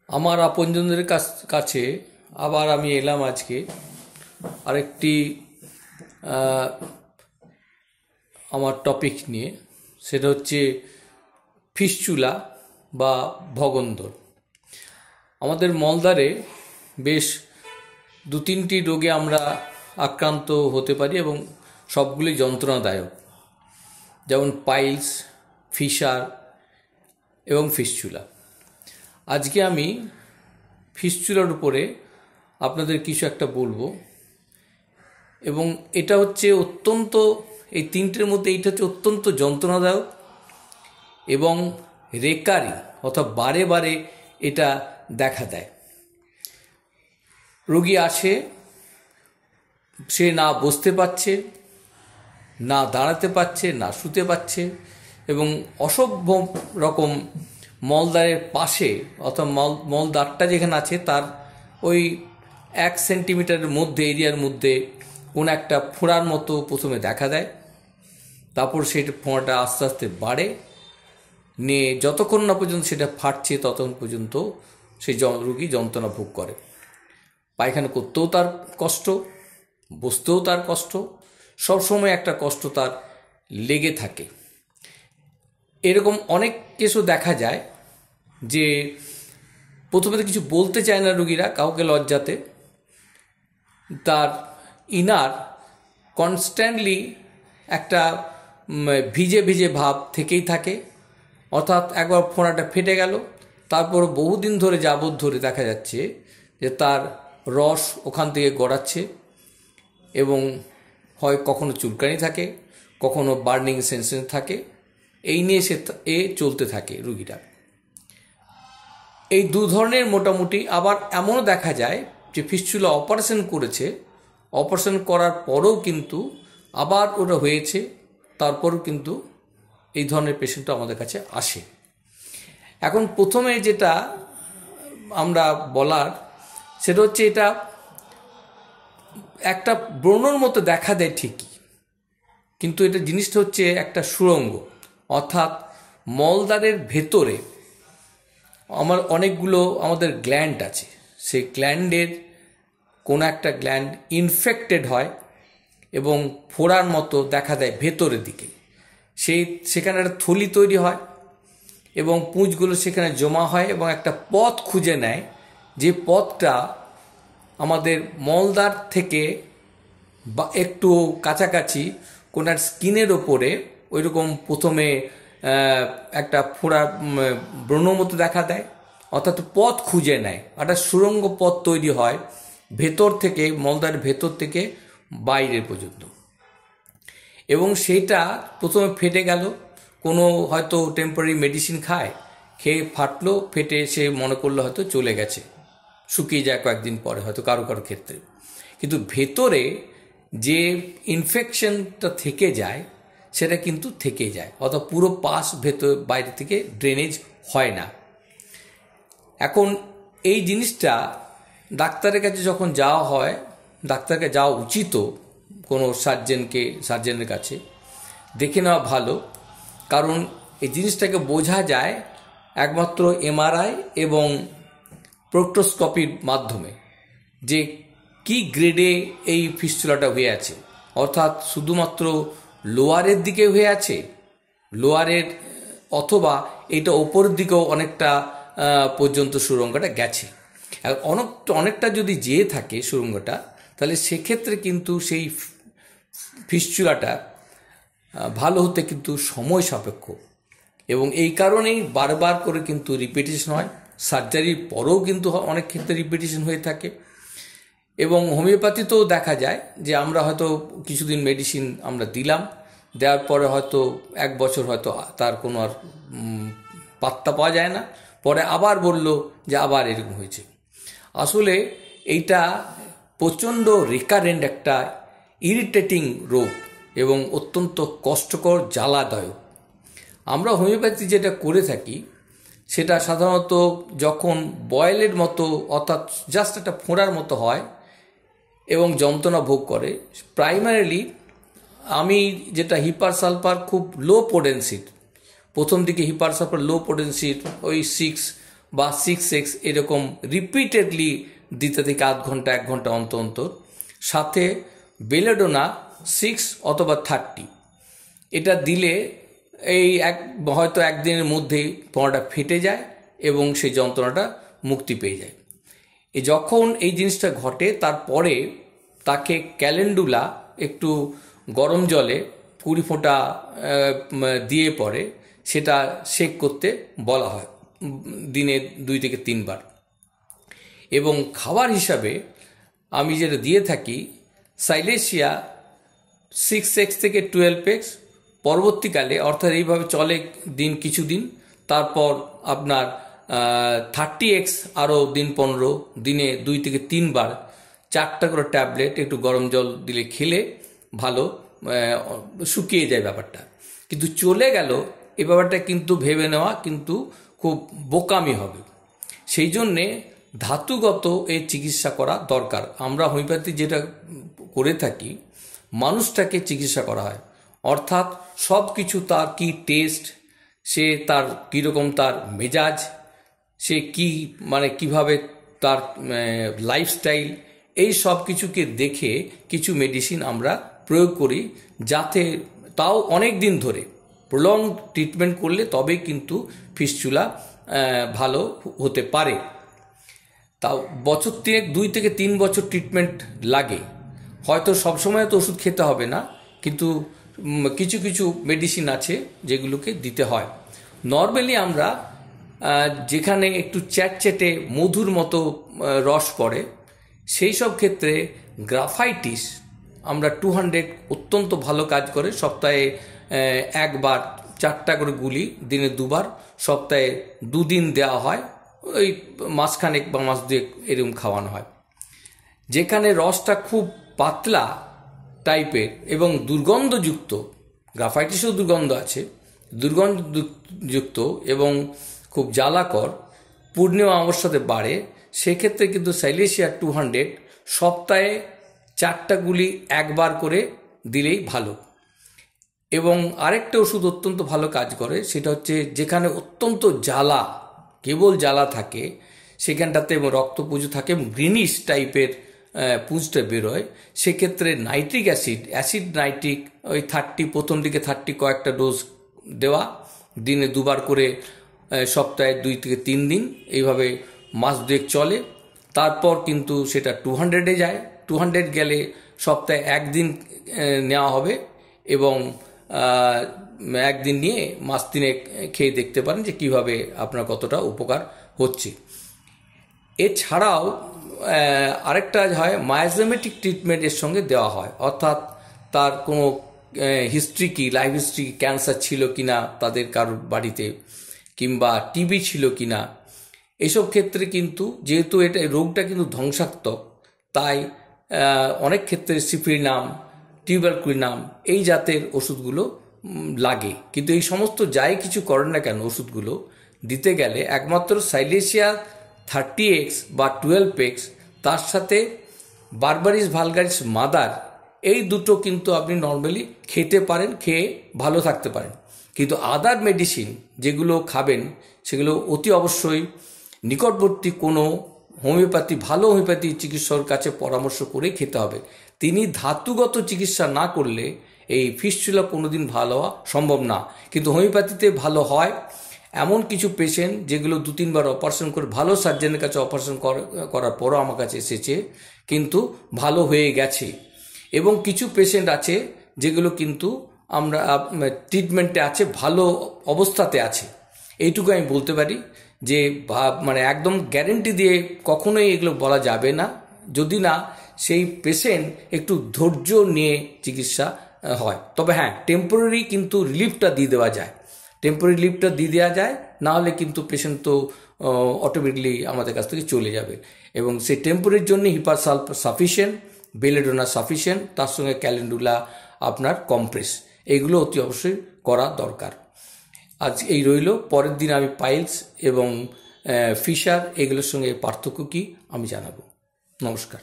আমার আপনজনদের কাছে আবার আমি এলাম আজকে আরেকটি আমার টপিক নিয়ে। সেটা হচ্ছে ফিস্চুলা বা ভগন্দর। আমাদের মলদ্বারে বেশ 2-3টি রোগে আমরা আক্রান্ত হতে পারি এবং সবগুলি যন্ত্রণাদায়ক, যেমন পাইলস, ফিশার এবং ফিস্চুলা। আজকে আমি ফিস্চুলার উপরে আপনাদের কিছু একটা বলবো, এবং এটা হচ্ছে অত্যন্ত, এই তিনটের মধ্যে এইটা হচ্ছে অত্যন্ত যন্ত্রণাদায়ক এবং রেকারি, অর্থাৎ বারে বারে এটা দেখা দেয়। রোগী আসে, সে না বসতে পারছে, না দাঁড়াতে পারছে, না শুতে পারছে, এবং অসভ্য রকম মলদ্বারের পাশে, অর্থাৎ মলদ্বারটা যেখানে আছে তার ওই 1 সেন্টিমিটারের মধ্যে এরিয়ার মধ্যে কোনো একটা ফোঁড়ার মতো প্রথমে দেখা দেয়। তারপর সেই ফোঁড়াটা আস্তে আস্তে বাড়ে, নিয়ে যতক্ষণ না পর্যন্ত সেটা ফাটছে ততক্ষণ পর্যন্ত সেই রোগী যন্ত্রণা ভোগ করে। পায়খানা করতেও তার কষ্ট, বসতেও তার কষ্ট, সবসময় একটা কষ্ট তার লেগে থাকে। এরকম অনেক কেসও দেখা যায় যে প্রথমে তো কিছু বলতে চায় না রোগীরা, কাউকে লজ্জাতে। তার ইনার কনস্ট্যান্টলি একটা ভিজে ভিজে ভাব থেকেই থাকে, অর্থাৎ একবার ফোঁড়াটা ফেটে গেল, তারপর বহুদিন ধরে যাবৎ ধরে দেখা যাচ্ছে যে তার রস ওখান থেকে গড়াচ্ছে, এবং হয় কখনো চুলকানি থাকে, কখনো বার্নিং সেন্সেশন থাকে। এই নিয়ে চলতে থাকে রুগীরা। এই দু ধরনের মোটামুটি। আবার এমনও দেখা যায় যে ফিস্চুলা অপারেশন করেছে, অপারেশন করার পরেও কিন্তু আবার ওটা হয়েছে, তারপরও কিন্তু এই ধরনের পেশেন্টও আমাদের কাছে আসে। এখন প্রথমে যেটা আমরা বলার সেটা হচ্ছে, এটা একটা ব্রণর মতো দেখা দেয় ঠিকই, কিন্তু এটা জিনিসটা হচ্ছে একটা সুড়ঙ্গ, অর্থাৎ মলদ্বারের ভেতরে অনেকগুলো আমাদের গ্ল্যান্ড আছে। সেই গ্ল্যান্ডের কোনো একটা গ্ল্যান্ড ইনফেক্টেড হয় এবং ফোড়ার মতো দেখা দেয় ভেতরের দিকে। সেখানে একটা থলি তৈরি হয় এবং পুঁজগুলো সেখানে জমা হয় এবং একটা পথ খুঁজে নেয়, যে পথটা আমাদের মলদ্বার থেকে বা একটু কাছাকাছি কোনার স্কিনের ওপরে ওইরকম প্রথমে একটা ফোড়া ব্রণ মতো দেখা দেয়, অর্থাৎ পথ খুঁজে নেয়। একটা সুড়ঙ্গ পথ তৈরি হয় ভেতর থেকে, মলদ্বারের ভেতর থেকে বাইরের পর্যন্ত, এবং সেটা প্রথমে ফেটে গেল, কোনো হয়তো টেম্পোরারি মেডিসিন খেয়ে ফাটলো, ফেটে সে মনে করলো হয়তো চলে গেছে, শুকিয়ে যায় কয়েকদিন পরে হয়তো কারো কারো ক্ষেত্রে। কিন্তু ভেতরে যে ইনফেকশনটা থেকে যায় সেটা কিন্তু থেকে যায়, অর্থাৎ পুরো পাশ ভেতর বাইরে থেকে ড্রেনেজ হয় না। এখন এই জিনিসটা ডাক্তারের কাছে যখন যাওয়া হয়, ডাক্তারকে যাওয়া উচিত, কোনো সার্জেনের কাছে দেখে নেওয়া ভালো, কারণ এই জিনিসটাকে বোঝা যায় একমাত্র এমআরআই এবং প্রোক্টোস্কোপির মাধ্যমে, যে কি গ্রেডে এই ফিস্চুলাটা হয়ে আছে, অর্থাৎ শুধুমাত্র লোয়ারের দিকে হয়ে আছে, লোয়ারের, অথবা এটা ওপরের দিকেও অনেকটা পর্যন্ত সুড়ঙ্গটা গেছে। অনেকটা যদি যেয়ে থাকে সুড়ঙ্গটা, তাহলে সেক্ষেত্রে কিন্তু সেই ফিস্চুলাটা ভালো হতে কিন্তু সময় সাপেক্ষ, এবং এই কারণেই বারবার করে কিন্তু রিপিটেশন হয়। সার্জারির পরেও কিন্তু অনেক ক্ষেত্রে রিপিটেশন হয়ে থাকে। এবং হোমিওপ্যাথিতেও দেখা যায় যে আমরা হয়তো কিছুদিন মেডিসিন আমরা দিলাম, দেওয়ার পরে হয়তো 1 বছর হয়তো তার কোনো আর পাত্তা পাওয়া যায় না, পরে আবার বলল যে আবার এরকম হয়েছে। আসলে এইটা প্রচণ্ড রিকারেন্ট একটা ইরিটেটিং রোগ এবং অত্যন্ত কষ্টকর, জ্বালাদায়ক। আমরা হোমিওপ্যাথি যেটা করে থাকি সেটা সাধারণত যখন বয়েলের মতো, অর্থাৎ জাস্ট একটা ফোঁড়ার মতো হয় এবং যন্ত্রণা ভোগ করে, প্রাইমারিলি আমি যেটা হিপার সালফার খুব লো পোটেন্সির, প্রথম দিকে হিপার সালফার লো পোটেন্সির ওই 6 বা 6x এরকম রিপিটেডলি দিতে থেকে আধ ঘন্টা 1 ঘন্টা অন্তর অন্তর। সাথে বেলেডোনা 6 অথবা 30 এটা দিলে হয়তো একদিনের মধ্যেই পোড়াটা ফেটে যায় এবং সেই যন্ত্রণাটা মুক্তি পেয়ে যায়। যখন এই জিনিসটা ঘটে তারপরে তাকে ক্যালেন্ডুলা একটু গরম জলে 20 ফোঁটা দিয়ে পরে সেটা সেক করতে বলা হয় দিনে 2 থেকে 3 বার। এবং খাবার হিসাবে আমি যেটা দিয়ে থাকি সাইলেশিয়া 6x থেকে 12x, পরবর্তীকালে অর্থাৎ এইভাবে চলে কিছুদিন, তারপর আপনার 30x আরও দিন 15, দিনে 2 থেকে 3 বার 4টা করে ট্যাবলেট একটু গরম জল দিলে খেলে ভালো শুকিয়ে যায় ব্যাপারটা। কিন্তু চলে গেল এই ব্যাপারটা কিন্তু ভেবে নেওয়া কিন্তু খুব বোকামি হবে। সেই জন্যে ধাতুগত এই চিকিৎসা করা দরকার। আমরা হোমিওপ্যাথি যেটা করে থাকি, মানুষটাকে চিকিৎসা করা হয়, অর্থাৎ সব কিছু তার কি টেস্ট, সে তার কীরকম তার মেজাজ, সে কি কিভাবে তার লাইফস্টাইল, এই সব কিছুকে দেখে কিছু মেডিসিন আমরা প্রয়োগ করি, যাতে তাও অনেক দিন ধরে প্রলং ট্রিটমেন্ট করলে তবেই কিন্তু ফিস্চুলা ভালো হতে পারে। তাও বছর 2 থেকে 3 বছর ট্রিটমেন্ট লাগে। হয়তো সবসময় তো ওষুধ খেতে হবে না, কিন্তু কিছু কিছু মেডিসিন আছে যেগুলোকে দিতে হয়। নর্মালি আমরা যেখানে একটু চ্যাটচ্যাটে মধুর মতো রস পড়ে সেই সব ক্ষেত্রে গ্রাফাইটিস আমরা 200 অত্যন্ত ভালো কাজ করে। সপ্তাহে 1 বার 4টা করে গুলি, দিনে 2 বার, সপ্তাহে 2 দিন দেওয়া হয়, ওই মাসখানেক বা মাস 2 এরকম খাওয়ানো হয়। যেখানে রসটা খুব পাতলা টাইপের এবং দুর্গন্ধযুক্ত, গ্রাফাইটিসও দুর্গন্ধ আছে, দুর্গন্ধযুক্ত এবং খুব জ্বালাকর, পূর্ণিমা অমাবস্যাতে বাড়ে, সেক্ষেত্রে কিন্তু সাইলেশিয়া 200 সপ্তাহে 4টা গুলি 1 বার করে দিলেই ভালো। এবং আরেকটা ওষুধ অত্যন্ত ভালো কাজ করে, সেটা হচ্ছে যেখানে অত্যন্ত জ্বালা, কেবল জ্বালা থাকে, সেখানটাতে রক্ত পুঁজ থাকে এবং গ্রিনিশ টাইপের পুঁজটা বেরোয়, সেক্ষেত্রে নাইট্রিক অ্যাসিড নাইট্রিক ওই 30, প্রথম দিকে 30 কয়েকটা ডোজ দেওয়া, দিনে 2 বার করে, সপ্তাহে 2 থেকে 3 দিন, এইভাবে মাস 2 চলে। তারপর কিন্তু সেটা 200-এ যায়। 200 গেলে সপ্তাহে 1 দিন নেওয়া হবে এবং 1 দিন নিয়ে মাস 3 খেয়ে দেখতে পারেন যে কীভাবে আপনার কতটা উপকার হচ্ছে। এছাড়াও আরেকটা হয় মায়াজোমেটিক ট্রিটমেন্টের সঙ্গে দেওয়া হয়, অর্থাৎ তার কোনো হিস্ট্রি কি, লাইফ হিস্ট্রি, ক্যান্সার ছিল কিনা তাদের কারোর বাড়িতে, কিংবা টিবি ছিল কিনা, এসব ক্ষেত্রে কিন্তু যেহেতু এটা রোগটা কিন্তু ধ্বংসাত্মক, তাই অনেক ক্ষেত্রে সিফিনাম, টিউবারকুলিনাম এই জাতের ওষুধগুলো লাগে। কিন্তু এই সমস্ত যাই কিছু করেন না কেন ওষুধগুলো দিতে গেলে একমাত্র সাইলেশিয়া 30x বা 12x, তার সাথে বারবারিস ভালগারিস মাদার, এই দুটো কিন্তু আপনি নর্মালি খেতে পারেন, খেয়ে ভালো থাকতে পারেন। কিন্তু আদার মেডিসিন যেগুলো খাবেন সেগুলো অতি অবশ্যই নিকটবর্তী কোনো ভালো হোমিওপ্যাথি চিকিৎসকের কাছে পরামর্শ করেই খেতে হবে। তিনি ধাতুগত চিকিৎসা না করলে এই ফিস্চুলা কোনোদিন ভালো হওয়া সম্ভব না। কিন্তু হোমিওপ্যাথিতে ভালো হয় এমন কিছু পেশেন্ট যেগুলো 2-3 বার অপারেশন করে, ভালো সার্জনের কাছে অপারেশন করার পরও আমার কাছে এসেছে, কিন্তু ভালো হয়ে গেছে। এবং কিছু পেশেন্ট আছে যেগুলো কিন্তু আমরা ট্রিটমেন্টে আছে, ভালো অবস্থাতে আছে। এইটুকু আমি বলতে পারি যে একদম গ্যারেন্টি দিয়ে কখনোই এগুলো বলা যাবে না, যদি না সেই পেশেন্ট একটু ধৈর্য নিয়ে চিকিৎসা হয়। তবে হ্যাঁ, টেম্পোরারি কিন্তু রিলিফটা দিয়ে দেওয়া যায়, না হলে কিন্তু পেশেন্ট তো অটোমেটিকলি আমাদের কাছ থেকে চলে যাবে। এবং সেই টেম্পোরারির জন্য হিপারসালফ সাফিসিয়েন্ট, বেলেডোনা সাফিসিয়েন্ট, তার সঙ্গে ক্যালেন্ডুলা আপনার কমপ্রেস, এইগুলো অতি অবশ্যই করা দরকার। আজ এই রইল, পরের দিন আমি পাইলস এবং ফিশার এগুলোর সঙ্গে পার্থক্য কী আমি জানাবো। নমস্কার।